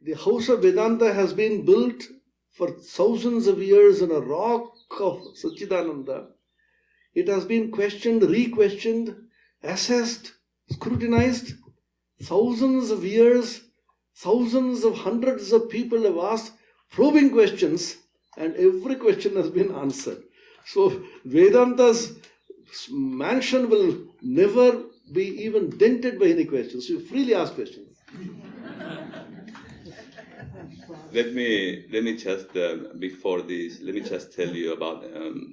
the house of Vedanta has been built for thousands of years on a rock of Satchidananda. It has been questioned, re-questioned, assessed, scrutinized. Thousands of years, thousands of hundreds of people have asked probing questions, and every question has been answered. So Vedanta's mansion will never be even dented by any questions. You freely ask questions. Let me just before this, let me just tell you about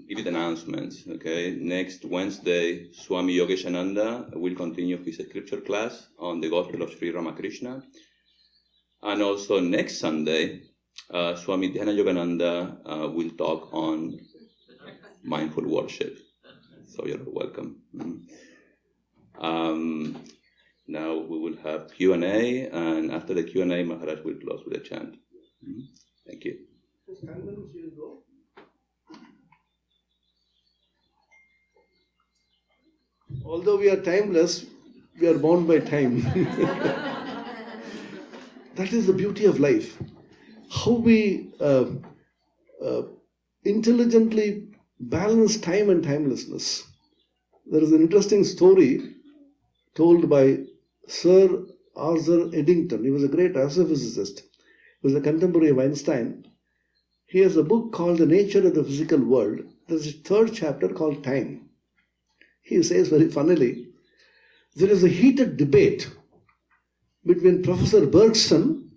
give it announcements. Okay, next Wednesday, Swami Yogeshananda will continue his scripture class on the Gospel of Sri Ramakrishna, and also next Sunday, Swami Dhyana Yogananda will talk on mindful worship. So you're welcome. Now we will have Q&A, and after the Q&A, Maharaj will close with a chant. Thank you. Just 10 minutes, you'll go. Although we are timeless, we are bound by time. That is the beauty of life. How we intelligently balance time and timelessness. There is an interesting story told by Sir Arthur Eddington. He was a great astrophysicist. He was a contemporary of Einstein. He has a book called The Nature of the Physical World. There's a third chapter called Time. He says very funnily, there is a heated debate between Professor Bergson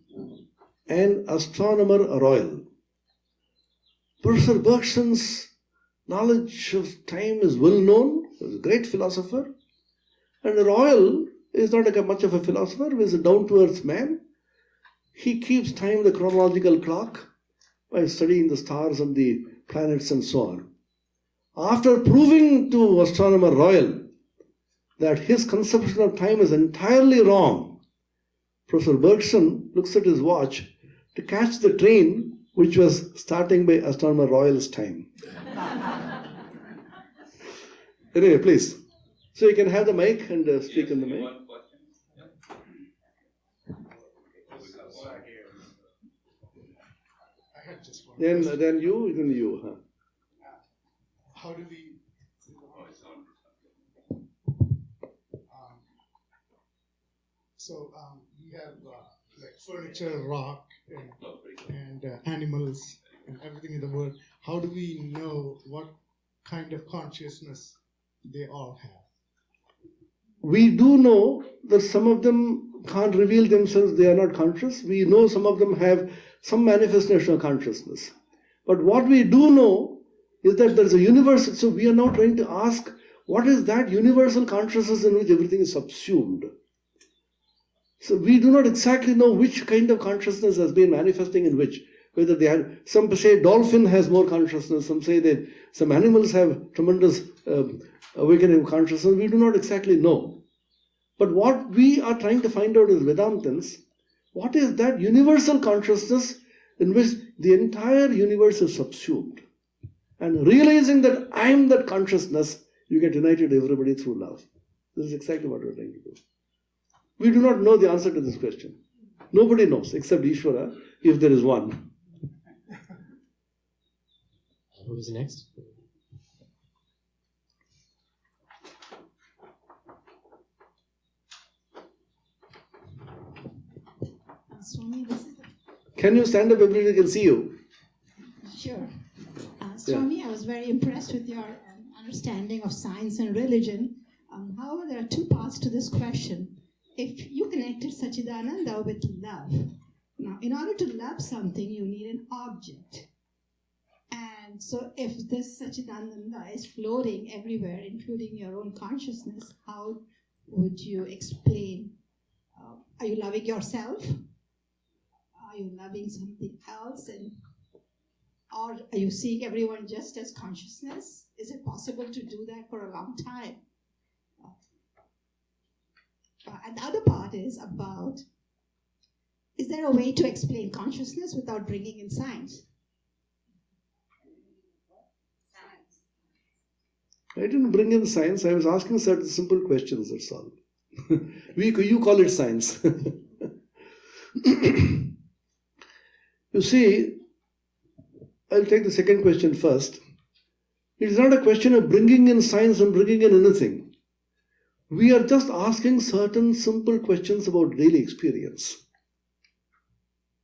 and astronomer Royal. Professor Bergson's knowledge of time is well known. He was a great philosopher. And Royal is not much of a philosopher. He is a down-to-earth man. He keeps time, the chronological clock, by studying the stars and the planets and so on. After proving to astronomer Royal that his conception of time is entirely wrong, Professor Bergson looks at his watch to catch the train which was starting by astronomer Royal's time. Anyway, please. So you can have the mic and speak in the mic. Then you. Huh? How do we? We have like furniture, rock, and animals, and everything in the world. How do we know what kind of consciousness they all have? We do know that some of them can't reveal themselves, they are not conscious. We know some of them have some manifestation of consciousness. But what we do know is that there is a universal, so we are now trying to ask, what is that universal consciousness in which everything is subsumed? So we do not exactly know which kind of consciousness has been manifesting in which. Whether they had, some say dolphin has more consciousness, some say that some animals have tremendous awakening of consciousness. We do not exactly know. But what we are trying to find out as Vedantins, what is that universal consciousness in which the entire universe is subsumed? And realizing that I am that consciousness, you get united to everybody through love. This is exactly what we are trying to do. We do not know the answer to this question. Nobody knows except Ishvara, if there is one. Who's next? Swami, this is Can you stand up? Everybody can see you. Sure. Swami, I was very impressed with your understanding of science and religion. However, there are two parts to this question. If you connected Satchidananda with love, now in order to love something, you need an object. And so if this Satchidananda is floating everywhere, including your own consciousness, how would you explain? Are you loving yourself? Are you loving something else? Or are you seeing everyone just as consciousness? Is it possible to do that for a long time? And the other part is about, is there a way to explain consciousness without bringing in science? I didn't bring in science. I was asking certain simple questions, that's all. You call it science. You see, I'll take the second question first. It is not a question of bringing in science and bringing in anything. We are just asking certain simple questions about daily experience.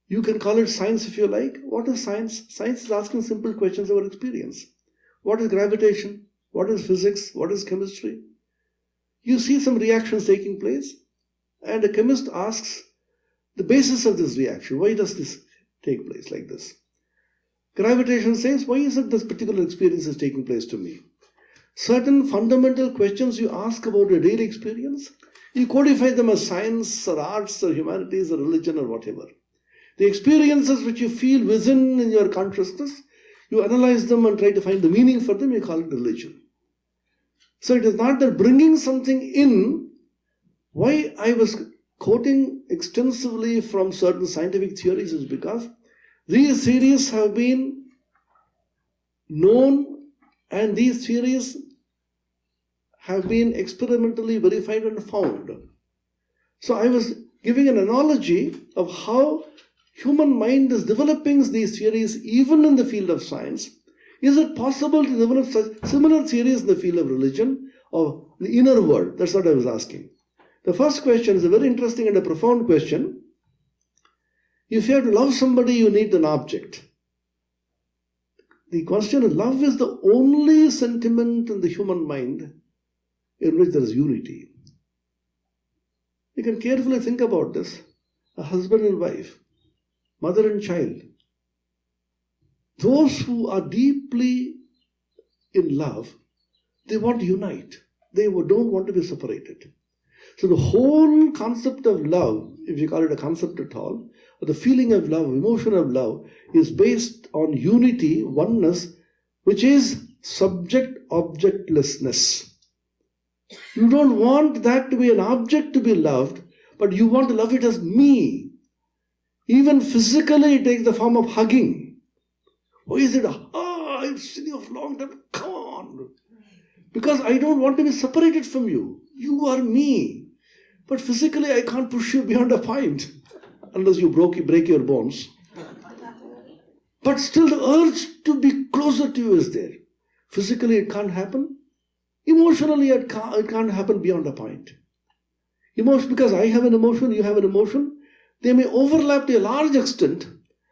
You can call it science if you like. What is science? Science is asking simple questions about experience. What is gravitation? What is physics? What is chemistry? You see some reactions taking place, and a chemist asks the basis of this reaction. Why does this take place like this? Gravitation says, why is it this particular experience is taking place to me? Certain fundamental questions you ask about a daily experience, you codify them as science or arts or humanities or religion or whatever. The experiences which you feel within in your consciousness, you analyze them and try to find the meaning for them, you call it religion. So it is not that bringing something in. Why I was quoting extensively from certain scientific theories is because these theories have been known and these theories have been experimentally verified and found. So I was giving an analogy of how human mind is developing these theories even in the field of science. Is it possible to develop such similar theories in the field of religion or the inner world? That's what I was asking. The first question is a very interesting and a profound question. If you have to love somebody, you need an object. The question is, love is the only sentiment in the human mind in which there is unity. You can carefully think about this. A husband and wife, mother and child. Those who are deeply in love, they want to unite. They don't want to be separated. So the whole concept of love, if you call it a concept at all, or the feeling of love, emotion of love, is based on unity, oneness, which is subject-objectlessness. You don't want that to be an object to be loved, but you want to love it as me. Even physically, it takes the form of hugging. Why is it, I've seen you for a long time, come on. Because I don't want to be separated from you. You are me. But physically, I can't push you beyond a point unless you break your bones. But still the urge to be closer to you is there. Physically, it can't happen. Emotionally, it can't happen beyond a point. Because I have an emotion, you have an emotion. They may overlap to a large extent,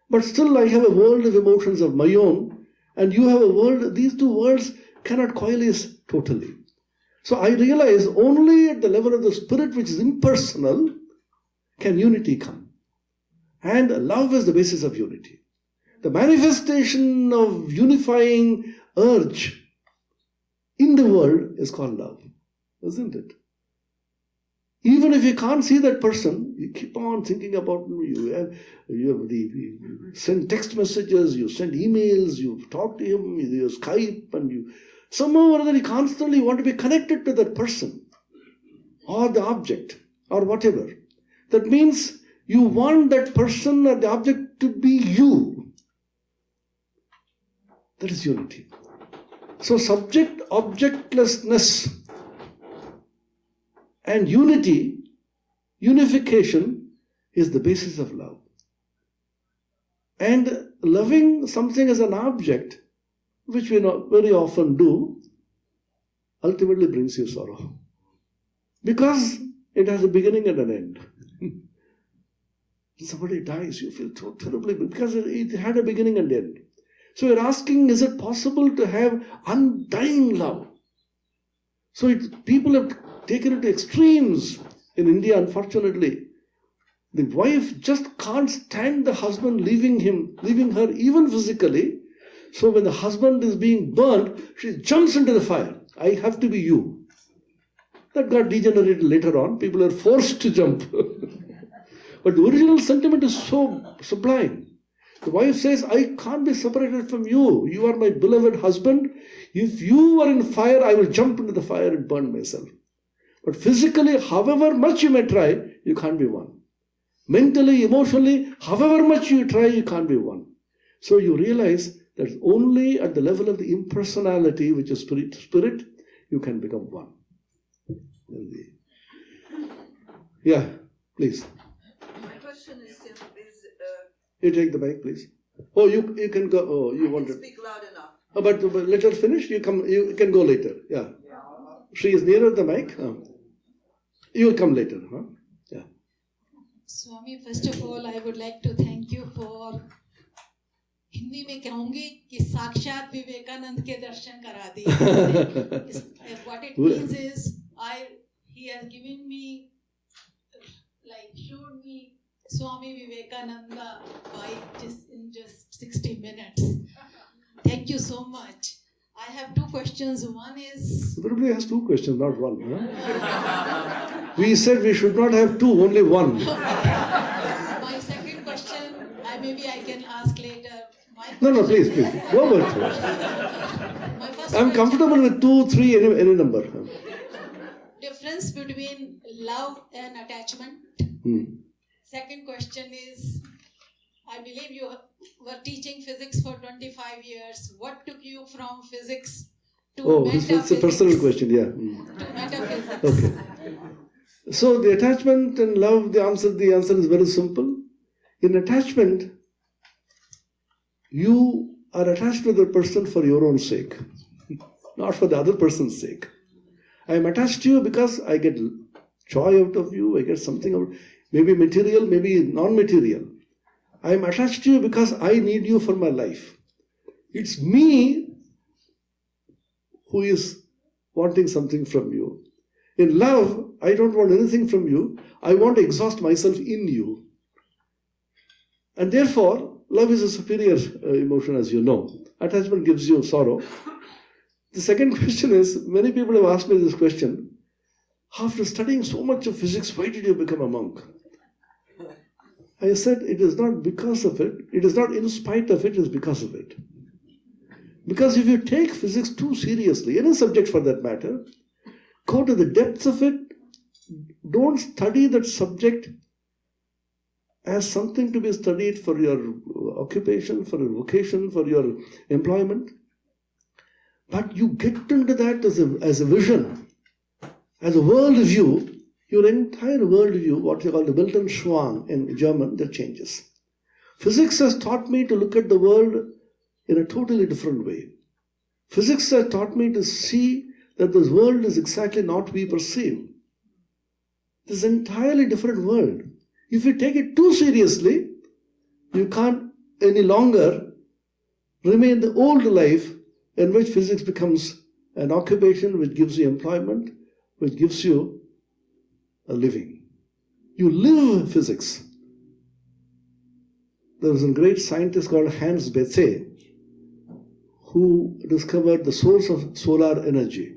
but still I have a world of emotions of my own, and you have a world. These two worlds cannot coalesce totally. So I realize only at the level of the spirit, which is impersonal, can unity come. And love is the basis of unity. The manifestation of unifying urge in the world is called love, isn't it? Even if you can't see that person, you keep on thinking about him. You send text messages, you send emails, you talk to him, you Skype, and you somehow or other you constantly want to be connected to that person or the object or whatever. That means you want that person or the object to be you. That is unity. So subject-objectlessness and unity, unification, is the basis of love. And loving something as an object, which we very often do, ultimately brings you sorrow. Because it has a beginning and an end. Somebody dies, you feel so terribly, because it had a beginning and end. So you're asking, is it possible to have undying love? So people have taken it to extremes. In India, unfortunately, the wife just can't stand the husband leaving her, even physically. So when the husband is being burned, she jumps into the fire. I have to be you. That got degenerated later on. People are forced to jump. But the original sentiment is so sublime. The wife says, I can't be separated from you. You are my beloved husband. If you are in fire, I will jump into the fire and burn myself. But physically, however much you may try, you can't be one. Mentally, emotionally, however much you try, you can't be one. So you realize that only at the level of the impersonality, which is spirit, you can become one. Yeah, please. My question is You take the mic, please. Oh, you can go. Oh, you wanted. Speak loud enough. Oh, but let her finish. You come. You can go later. Yeah. She is nearer the mic. You will come later. Huh? Yeah. Swami, first of all, I would like to thank you for Hindi में कहूँगी कि साक्षात विवेकानंद के दर्शन करा दिए. What it means is, he has given me, like showed me Swami Vivekananda in just 60 minutes. Thank you so much. I have two questions. One is... Everybody has two questions, not one. Huh? We said we should not have two, only one. My second question, maybe I can ask later. No, please. Go over to it. I'm comfortable with 2, 3, any number. Difference between love and attachment. Second question is, I believe you were teaching physics for 25 years. What took you from physics to metaphysics? It's a personal question, yeah. To metaphysics. Okay. So the attachment and love, the answer is very simple. In attachment, you are attached to the person for your own sake, not for the other person's sake. I am attached to you because I get joy out of you, I get something out, maybe material, maybe non-material. I am attached to you because I need you for my life. It's me who is wanting something from you. In love, I don't want anything from you. I want to exhaust myself in you. And therefore, love is a superior emotion, as you know. Attachment gives you sorrow. The second question is, many people have asked me this question, after studying so much of physics, why did you become a monk? I said, it is not because of it, it is not in spite of it, it is because of it. Because if you take physics too seriously, any subject for that matter, go to the depths of it, don't study that subject as something to be studied for your occupation, for your vocation, for your employment. But you get into that as a vision, as a worldview, your entire worldview, what you call the Weltanschauung in German, that changes. Physics has taught me to look at the world in a totally different way. Physics has taught me to see that this world is exactly not we perceive. This is an entirely different world. If you take it too seriously, you can't any longer remain the old life in which physics becomes an occupation which gives you employment, which gives you a living. You live physics. There was a great scientist called Hans Bethe who discovered the source of solar energy.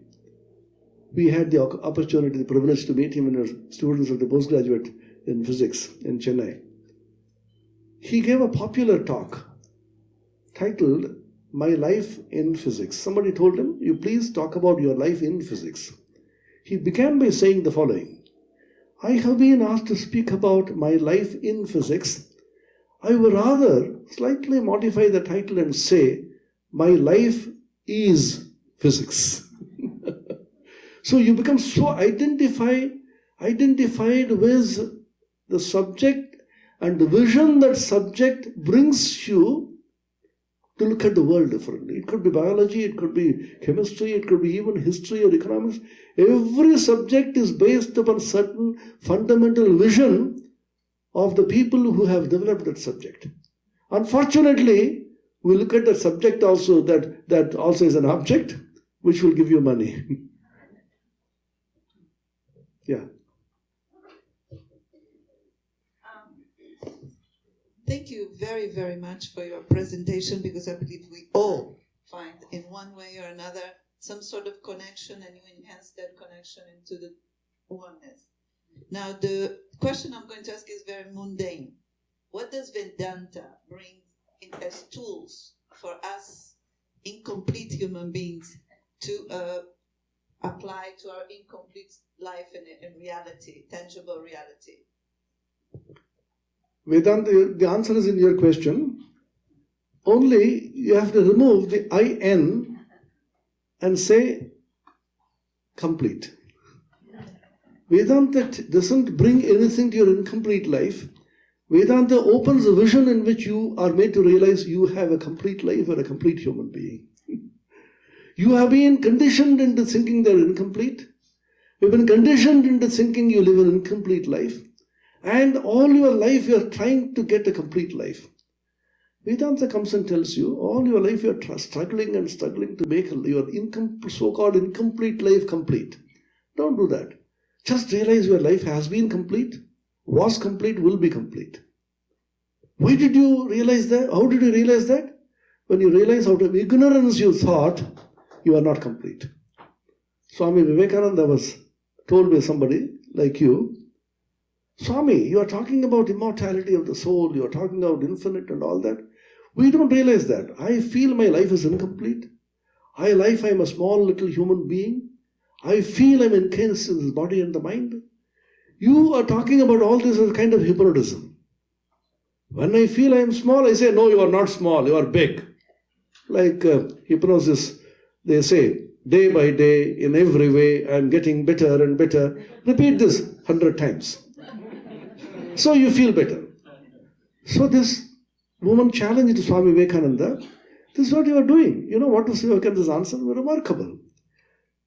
We had the opportunity, the privilege to meet him and our students of the postgraduate in physics in Chennai. He gave a popular talk titled My Life in Physics. Somebody told him, you please talk about your life in physics. He began by saying the following, I have been asked to speak about my life in physics. I would rather slightly modify the title and say, my life is physics. So you become so identified with the subject and the vision that subject brings you to look at the world differently. It could be biology, it could be chemistry, it could be even history or economics. Every subject is based upon certain fundamental vision of the people who have developed that subject. Unfortunately, we look at the subject also, that also is an object which will give you money. Yeah. Thank you very, very much for your presentation, because I believe we all find in one way or another some sort of connection, and you enhance that connection into the oneness. Now, the question I'm going to ask is very mundane. What does Vedanta bring as tools for us incomplete human beings to apply to our incomplete life in reality, tangible reality? Vedanta, the answer is in your question. Only you have to remove the IN and say complete. Vedanta doesn't bring anything to your incomplete life. Vedanta opens a vision in which you are made to realize you have a complete life or a complete human being. You have been conditioned into thinking they're incomplete. You've been conditioned into thinking you live an incomplete life. And all your life you are trying to get a complete life. Vedanta comes and tells you, all your life you are struggling and struggling to make your so-called incomplete life complete. Don't do that. Just realize your life has been complete, was complete, will be complete. Why did you realize that? How did you realize that? When you realize out of ignorance you thought you are not complete. Swami Vivekananda was told by somebody like you, Swami, you are talking about immortality of the soul, you are talking about infinite and all that. We don't realize that. I feel my life is incomplete. I am a small little human being. I feel I'm encased in this body and the mind. You are talking about all this as a kind of hypnotism. When I feel I am small, I say, no, you are not small, you are big. Like hypnosis, they say, day by day, in every way, I am getting better and better. Repeat this 100 times. So you feel better. So this woman challenged Swami Vivekananda, this is what you are doing. You know what was Vivekananda's answer? Remarkable.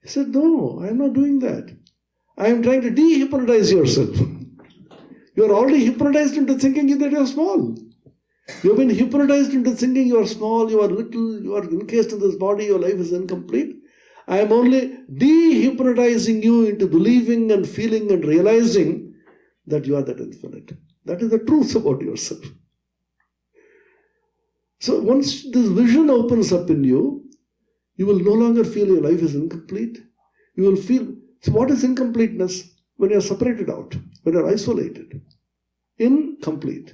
He said, no, I am not doing that. I am trying to de-hypnotize yourself. You are already hypnotized into thinking that you are small. You have been hypnotized into thinking you are small, you are little, you are encased in this body, your life is incomplete. I am only de-hypnotizing you into believing and feeling and realizing that you are that infinite. That is the truth about yourself. So once this vision opens up in you, you will no longer feel your life is incomplete. You will feel, so what is incompleteness? When you are separated out, when you are isolated. Incomplete.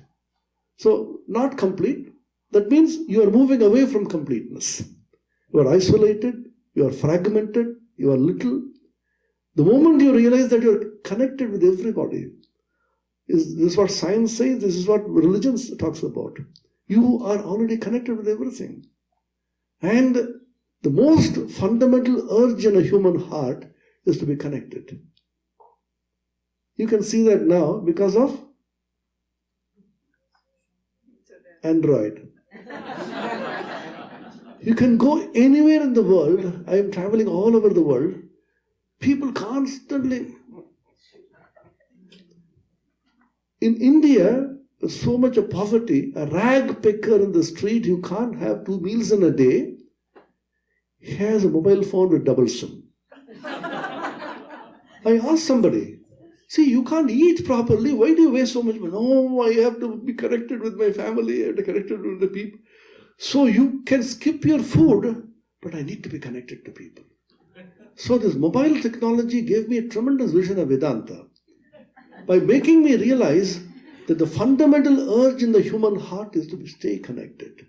So not complete, that means you are moving away from completeness. You are isolated, you are fragmented, you are little. The moment you realize that you are connected with everybody, is this what science says? This is what religion talks about. You are already connected with everything. And the most fundamental urge in a human heart is to be connected. You can see that now because of Android. You can go anywhere in the world. I am traveling all over the world. People constantly. In India, there's so much of poverty. A rag picker in the street who can't have 2 meals in a day, he has a mobile phone with double SIM. I asked somebody, see, you can't eat properly. Why do you waste so much money? No, I have to be connected with my family. I have to be connected with the people. So you can skip your food, but I need to be connected to people. So this mobile technology gave me a tremendous vision of Vedanta by making me realize that the fundamental urge in the human heart is to stay connected.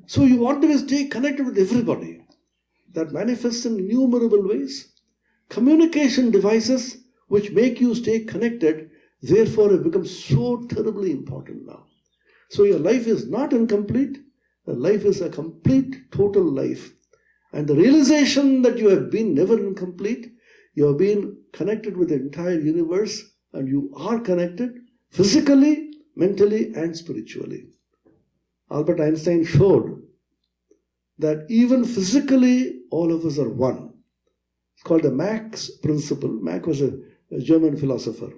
So you want to stay connected with everybody. That manifests in innumerable ways. Communication devices which make you stay connected, therefore have become so terribly important now. So your life is not incomplete. The life is a complete, total life. And the realization that you have been never incomplete, you have been connected with the entire universe, and you are connected physically, mentally, and spiritually. Albert Einstein showed that even physically, all of us are one. It's called the Mach's principle. Mach was a German philosopher.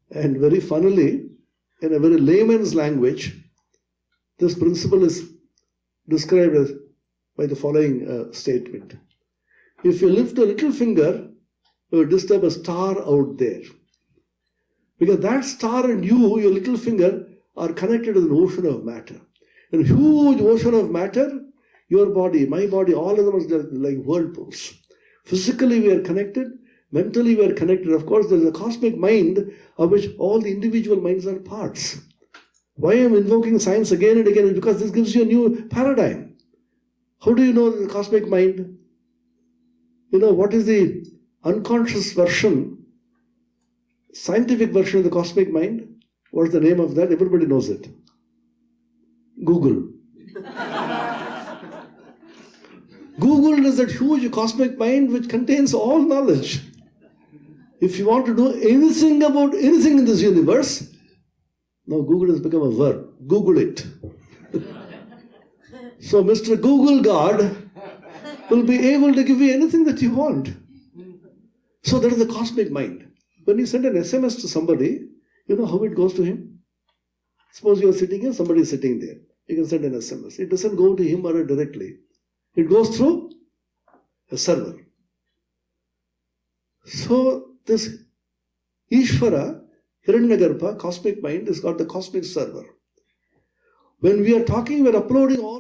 And very funnily, in a very layman's language, this principle is described as by the following statement. If you lift a little finger, you will disturb a star out there. Because that star and you, your little finger, are connected with an ocean of matter. In a huge ocean of matter, your body, my body, all of them are like whirlpools. Physically we are connected, mentally we are connected. Of course, there is a cosmic mind of which all the individual minds are parts. Why I am invoking science again and again is because this gives you a new paradigm. How do you know the cosmic mind? You know, what is the unconscious version, scientific version of the cosmic mind? What's the name of that? Everybody knows it. Google. Google is that huge cosmic mind which contains all knowledge. If you want to know anything about anything in this universe, Now Google has become a verb. Google it. So Mr. Google God will be able to give you anything that you want. So that is the cosmic mind. When you send an SMS to somebody, you know how it goes to him? Suppose you are sitting here, somebody is sitting there. You can send an SMS. It doesn't go to him or her directly. It goes through a server. So this Ishvara, Hiranyagarbha, cosmic mind, has got the cosmic server. When we are talking, we are uploading all